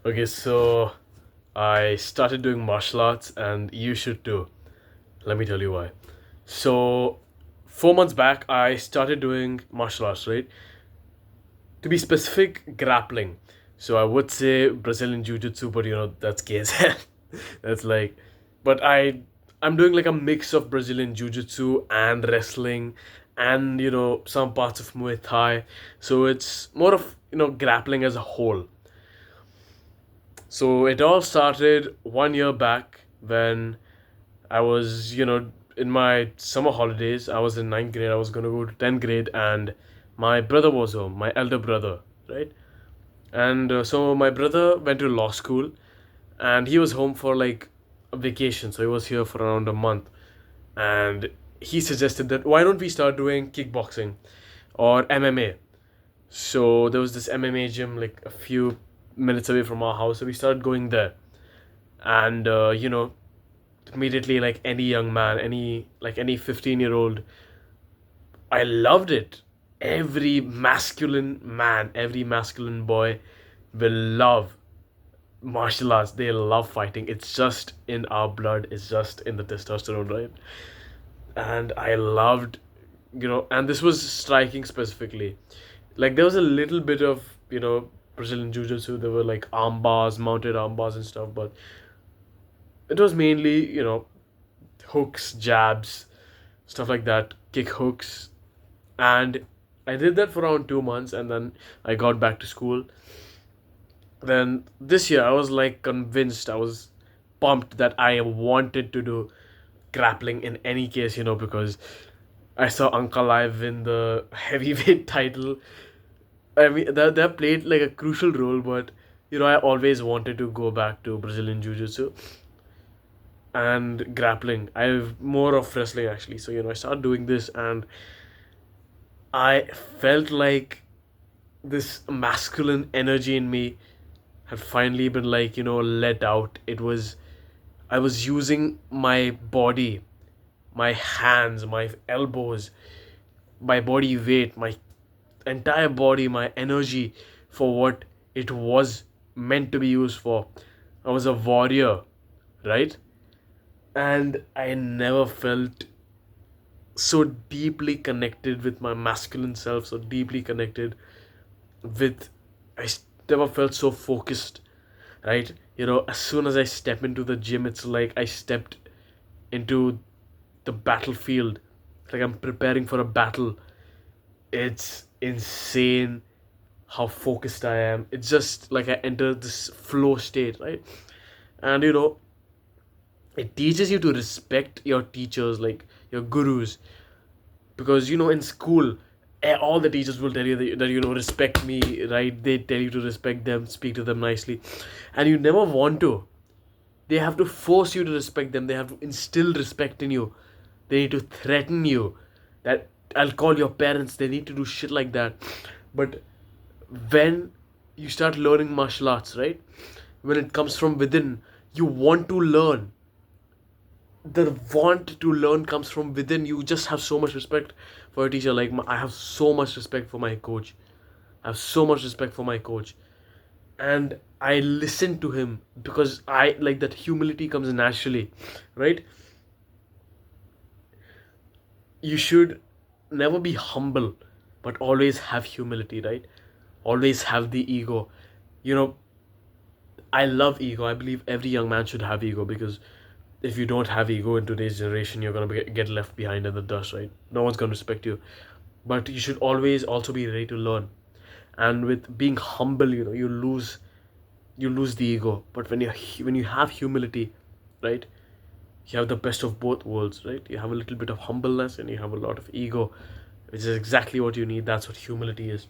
Okay, so I started doing martial arts, and you should too. Let me tell you why. So, 4 months back, I started doing martial arts, right? To be specific, grappling. So, I would say Brazilian Jiu Jitsu, but that's KSN. That's like, but I'm doing like a mix of Brazilian Jiu Jitsu and wrestling and, some parts of Muay Thai. So, it's more of, grappling as a whole. So it all started 1 year back when I was, in my summer holidays. I was in ninth grade. I was gonna go to 10th grade, and my brother was home, my elder brother, right? And so my brother went to law school, and he was home for like a vacation. So he was here for around a month, and he suggested that why don't we start doing kickboxing or MMA? So there was this MMA gym like a few minutes away from our house, so we started going there. And immediately, like any young man, any 15-year-old, I loved it. Every masculine man, every masculine boy will love martial arts. They love fighting. It's just in our blood. It's just in the testosterone, right? And I loved, and this was striking specifically. Like there was a little bit of, Brazilian jiu-jitsu. There were like arm bars, mounted arm bars and stuff, but it was mainly, hooks, jabs, stuff like that, kick hooks. And I did that for around 2 months, and then I got back to school. Then this year I was like convinced, I was pumped that I wanted to do grappling in any case, because I saw Uncle Live win the heavyweight title. I mean, that played like a crucial role, but I always wanted to go back to Brazilian Jiu Jitsu and grappling. I have more of wrestling actually. So, I started doing this, and I felt like this masculine energy in me had finally been like, let out. I was using my body, my hands, my elbows, my body weight, my entire body, my energy for what it was meant to be used for. I was a warrior, right? And I never felt so deeply connected with my masculine self, so deeply connected with. Never felt so focused, right? As soon as I step into the gym, it's like I stepped into the battlefield. It's like I'm preparing for a battle. It's insane how focused I am. It's just like I enter this flow state, right? And it teaches you to respect your teachers, like your gurus, because in school, all the teachers will tell you that respect me, right? They tell you to respect them, speak to them nicely, and you never want to. They have to force you to respect them. They have to instill respect in you. They need to threaten you that I'll call your parents. They need to do shit like that. But when you start learning martial arts, right, when it comes from within, you want to learn. The want to learn comes from within. You just have so much respect for a teacher. Like I have so much respect for my coach. I have so much respect for my coach, and I listen to him because I like that humility comes naturally, right? You should never be humble, but always have humility, right? Always have the ego. You know, I love ego. I believe every young man should have ego, because if you don't have ego in today's generation, you're gonna get left behind in the dust, right? No one's gonna respect you. But you should always also be ready to learn. And with being humble, you lose the ego. But when you have humility, right? You have the best of both worlds, right? You have a little bit of humbleness and you have a lot of ego, which is exactly what you need. That's what humility is.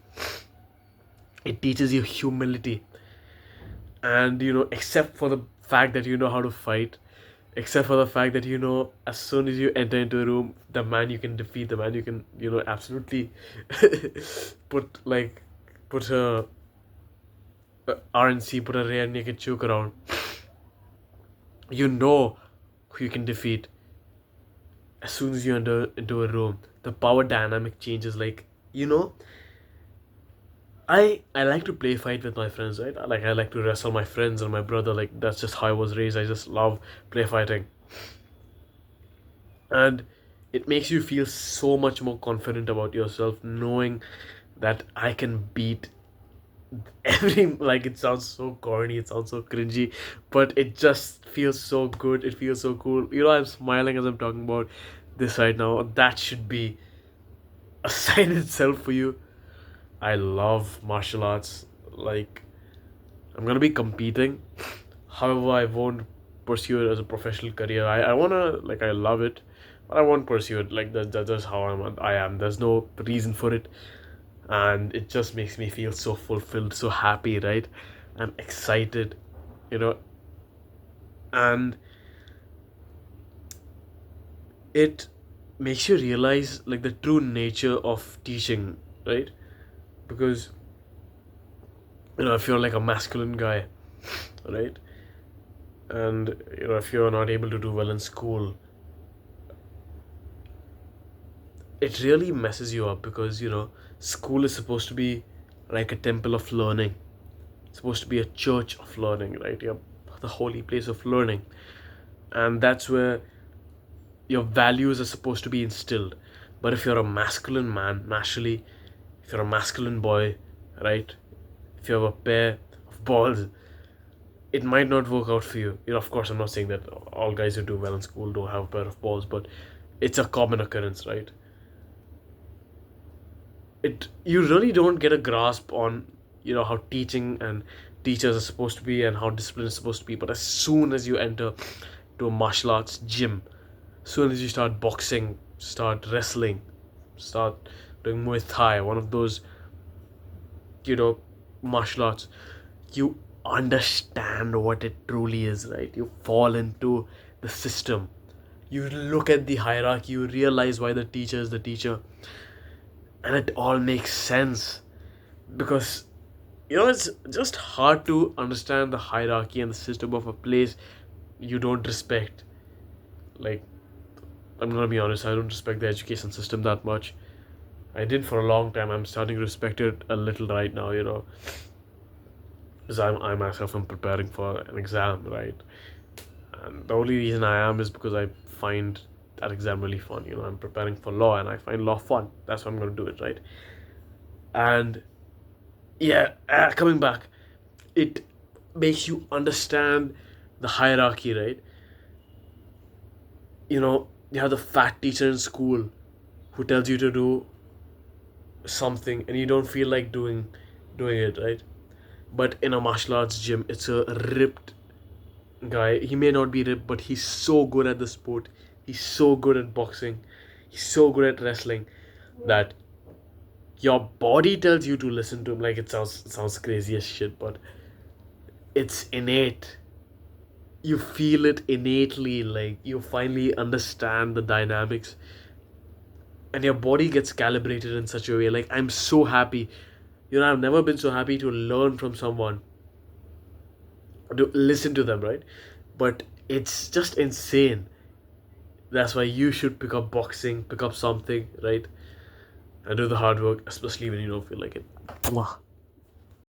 It teaches you humility. And except for the fact that you know how to fight, except for the fact that as soon as you enter into a room, the man you can defeat, the man you can absolutely put like put a RNC, put a rear naked choke around. You know who you can defeat. As soon as you enter into a room, the power dynamic changes. Like, you know I like to play fight with my friends, right? Like I like to wrestle my friends and my brother. Like that's just how I was raised. I just love play fighting, and it makes you feel so much more confident about yourself, knowing that I can beat every. Like it sounds so corny, it sounds so cringy, but it just feels so good. It feels so cool. I'm smiling as I'm talking about this right now. That should be a sign itself for you. I love martial arts. Like I'm gonna be competing. However, I won't pursue it as a professional career. I wanna like I love it, but I won't pursue it. Like that's how I am. There's no reason for it, and it just makes me feel so fulfilled, so happy, right? I'm excited, you know, and it makes you realize like the true nature of teaching, right? Because if you're like a masculine guy, right, and if you're not able to do well in school, it really messes you up because school is supposed to be like a temple of learning. It's supposed to be a church of learning, right? You're the holy place of learning, and that's where your values are supposed to be instilled. But if you're a masculine man, naturally, if you're a masculine boy, right, if you have a pair of balls, it might not work out for you. Of course, I'm not saying that all guys who do well in school don't have a pair of balls, but it's a common occurrence, right? It You really don't get a grasp on how teaching and teachers are supposed to be and how discipline is supposed to be. But as soon as you enter to a martial arts gym, as soon as you start boxing, start wrestling, start doing Muay Thai, one of those you know martial arts, you understand what it truly is, right? You fall into the system, you look at the hierarchy, you realize why the teacher is the teacher, and it all makes sense. Because it's just hard to understand the hierarchy and the system of a place you don't respect. Like, I'm gonna be honest, I don't respect the education system that much. I did for a long time. I'm starting to respect it a little right now, because I myself am preparing for an exam, right? And the only reason I am is because I find that exam really fun. I'm preparing for law and I find law fun. That's why I'm gonna do it, right? And yeah, coming back, it makes you understand the hierarchy, right? You have the fat teacher in school who tells you to do something and you don't feel like doing it, right? But in a martial arts gym, it's a ripped guy. He may not be ripped, but he's so good at the sport. He's so good at boxing. He's so good at wrestling that your body tells you to listen to him. Like it sounds crazy as shit, but it's innate. You feel it innately. Like you finally understand the dynamics, and your body gets calibrated in such a way. Like I'm so happy. I've never been so happy to learn from someone, to listen to them, right? But it's just insane. That's why you should pick up boxing, pick up something, right? And do the hard work, especially when you don't feel like it. Mwah.